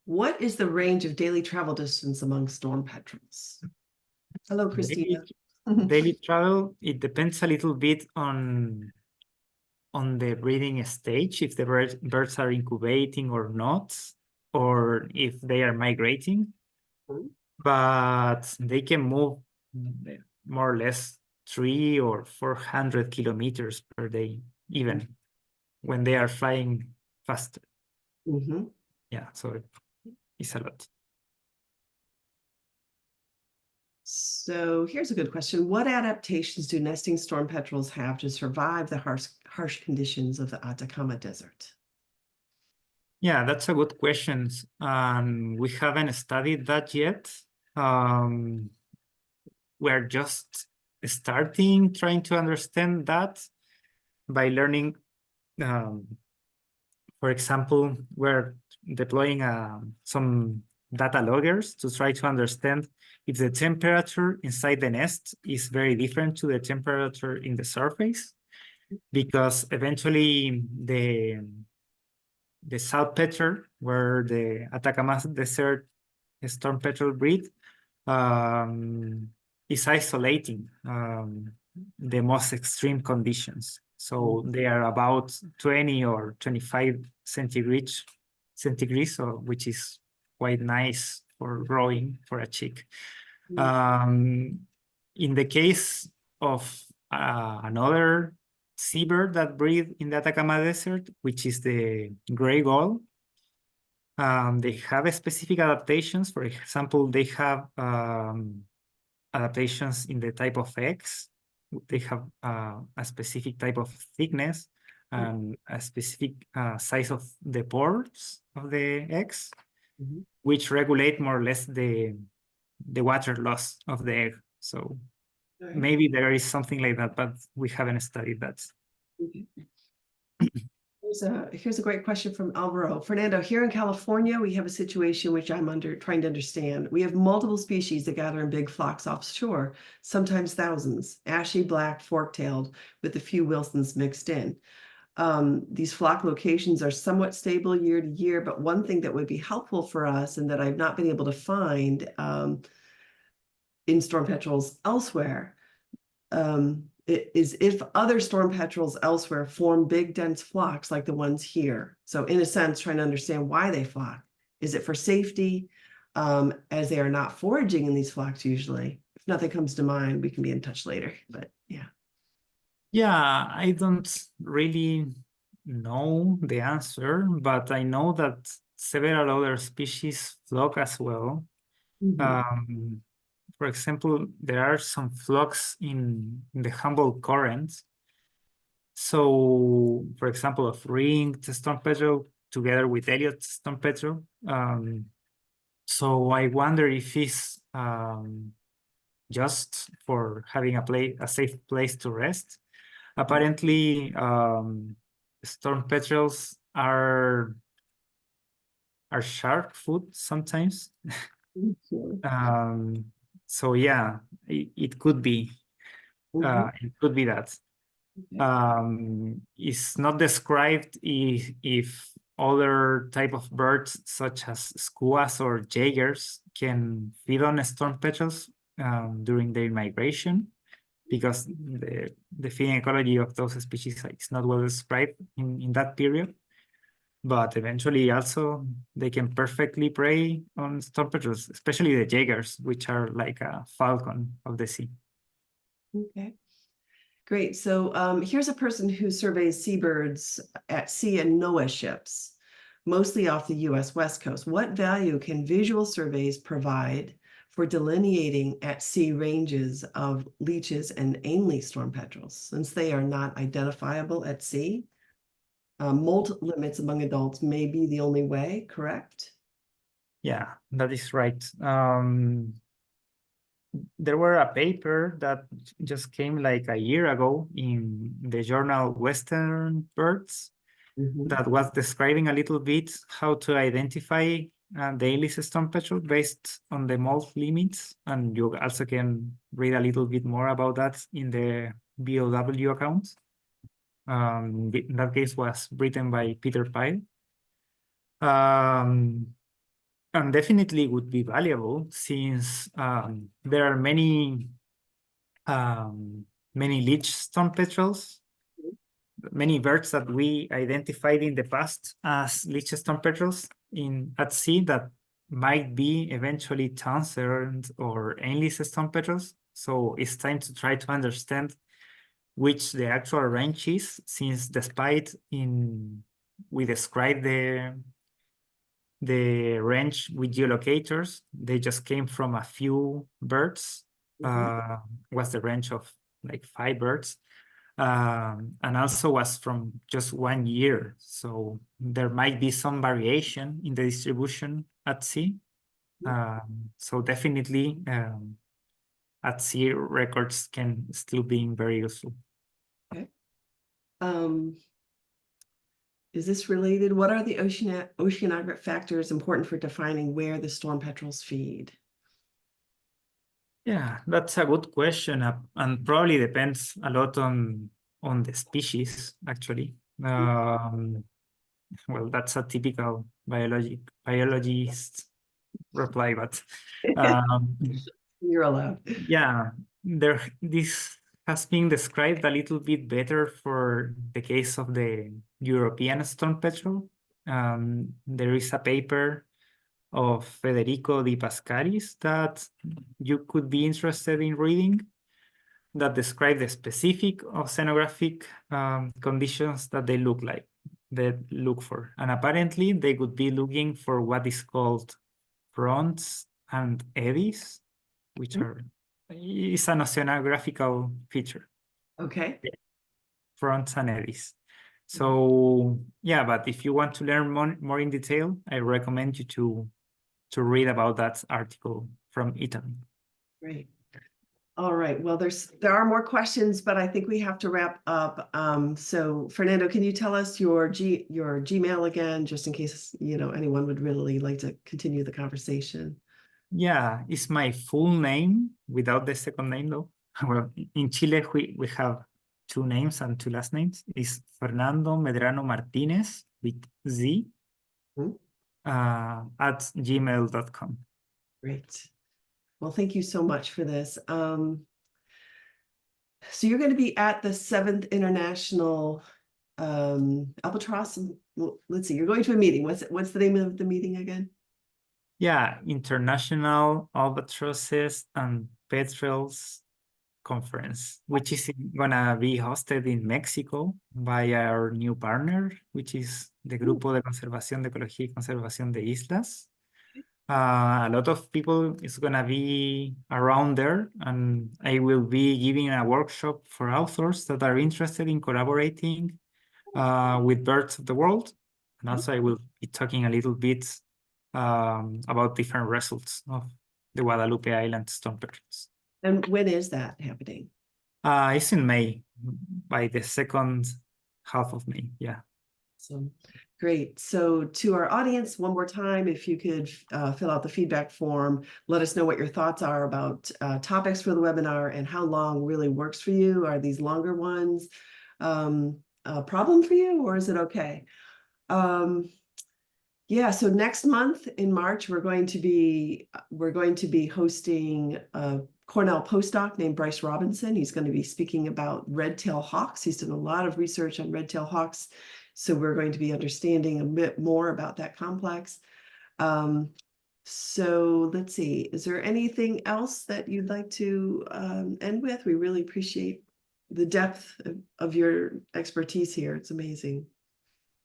What is the range of daily travel distance among storm petrels? Hello, Christina. Daily travel, it depends a little bit on the breeding stage, if the birds are incubating or not, or if they are migrating. But they can move more or less 300 or 400 kilometers per day, even when they are flying faster. Yeah, so it's a lot. So here's a good question. What adaptations do nesting storm petrels have to survive the harsh conditions of the Atacama Desert? Yeah, that's a good question. We haven't studied that yet. We're just trying to understand that by learning. For example, we're deploying some data loggers to try to understand if the temperature inside the nest is very different to the temperature in the surface, because eventually the South Petrel, where the Atacama Desert storm petrel breed, is isolating the most extreme conditions. So they are about 20 or 25 centigrades, so which is quite nice for growing for a chick. In the case of another seabird that breed in the Atacama Desert, which is the gray gull. They have a specific adaptations. For example, they have adaptations in the type of eggs. They have a specific type of thickness and a specific size of the pores of the eggs, Mhm. which regulate more or less the water loss of the egg. So All right. maybe there is something like that, but we haven't studied that. Okay. Here's a great question from Alvaro. Fernando, here in California, we have a situation which I'm trying to understand. We have multiple species that gather in big flocks offshore, sometimes thousands, ashy black, fork-tailed, with a few Wilsons mixed in. These flock locations are somewhat stable year to year, but one thing that would be helpful for us and that I've not been able to find in storm petrels elsewhere is if other storm petrels elsewhere form big dense flocks like the ones here. So in a sense, trying to understand why they flock. Is it for safety, as they are not foraging in these flocks usually? If nothing comes to mind, we can be in touch later, but yeah. Yeah, I don't really know the answer, but I know that several other species flock as well. For example, there are some flocks in the Humboldt Current. So, for example, of ringed storm petrel together with Elliott storm petrel. So I wonder if it's just for having a safe place to rest. Apparently, storm petrels are shark food sometimes. So yeah, it could be. It could be that. It's not described if other type of birds such as skuas or jaegers can feed on storm petrels during their migration, because the feeding ecology of those species is not well described in that period. But eventually also they can perfectly prey on storm petrels, especially the jaegers, which are like a falcon of the sea. Okay. Great. So here's a person who surveys seabirds at sea and NOAA ships, mostly off the US West Coast. What value can visual surveys provide for delineating at sea ranges of leeches and Ainley storm petrels, since they are not identifiable at sea? Molt limits among adults may be the only way, correct? Yeah, that is right. There were a paper that just came like a year ago in the journal Western Birds that was describing a little bit how to identify the Ellis storm petrel based on the molt limits. And you also can read a little bit more about that in the BOW account. In that case was written by Peter Pyle. And definitely would be valuable, since there are many leech storm petrels, many birds that we identified in the past as leech storm petrels at sea that might be eventually Townsend or Ainley's storm petrels. So it's time to try to understand which the actual range is, since despite we describe the range with geolocators, they just came from a few birds. Was the range of like 5 birds, and also was from just 1 year. So there might be some variation in the distribution at sea. So definitely at sea records can still be very useful. Okay. Is this related? What are the oceanographic factors important for defining where the storm petrels feed? Yeah, that's a good question, and probably depends a lot on the species, actually. Well, that's a typical biologist reply, but You're allowed. yeah, this has been described a little bit better for the case of the European storm petrel. There is a paper of Federico Di Pascalis that you could be interested in reading, that describe the specific oceanographic conditions that they look for. And apparently they could be looking for what is called fronts and eddies, which is an oceanographical feature. Okay. Fronts and eddies. So yeah, but if you want to learn more in detail, I recommend you to read about that article from Italy. Great. All right. Well, there are more questions, but I think we have to wrap up. So Fernando, can you tell us your Gmail again, just in case anyone would really like to continue the conversation? Yeah, it's my full name without the second name though. Well, in Chile we have two names and two last names. It's Fernando Medrano Martinez with Z at gmail.com. Great. Well, thank you so much for this. So you're going to be at the 7th International Albatross. Let's see, you're going to a meeting. What's the name of the meeting again? Yeah, International Albatrosses and Petrels Conference, which is gonna be hosted in Mexico by our new partner, which is the Grupo de Conservación de Ecología y Conservación de Islas. A lot of people is gonna be around there, and I will be giving a workshop for authors that are interested in collaborating with birds of the world. And also I will be talking a little bit about different results of the Guadalupe Island storm-petrels. And when is that happening? It's in May, by the second half of May, yeah. So great. So to our audience, one more time, if you could fill out the feedback form, let us know what your thoughts are about topics for the webinar and how long really works for you. Are these longer ones a problem for you, or is it okay? Yeah, so next month in March, we're going to be hosting a Cornell postdoc named Bryce Robinson. He's going to be speaking about red-tailed hawks. He's done a lot of research on red-tailed hawks. So we're going to be understanding a bit more about that complex. So let's see, is there anything else that you'd like to end with? We really appreciate the depth of your expertise here. It's amazing.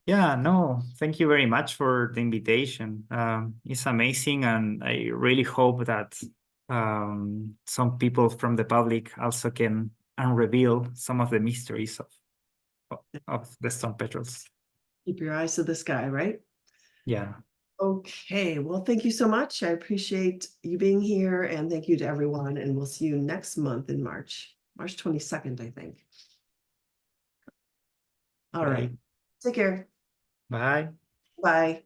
Yeah, no, thank you very much for the invitation. It's amazing, and I really hope that some people from the public also can unreveal some of the mysteries of the storm-petrels. Keep your eyes to the sky, right? Yeah. Okay, well, thank you so much. I appreciate you being here, and thank you to everyone, and we'll see you next month in March 22nd, I think. All right. Take care. Bye. Bye.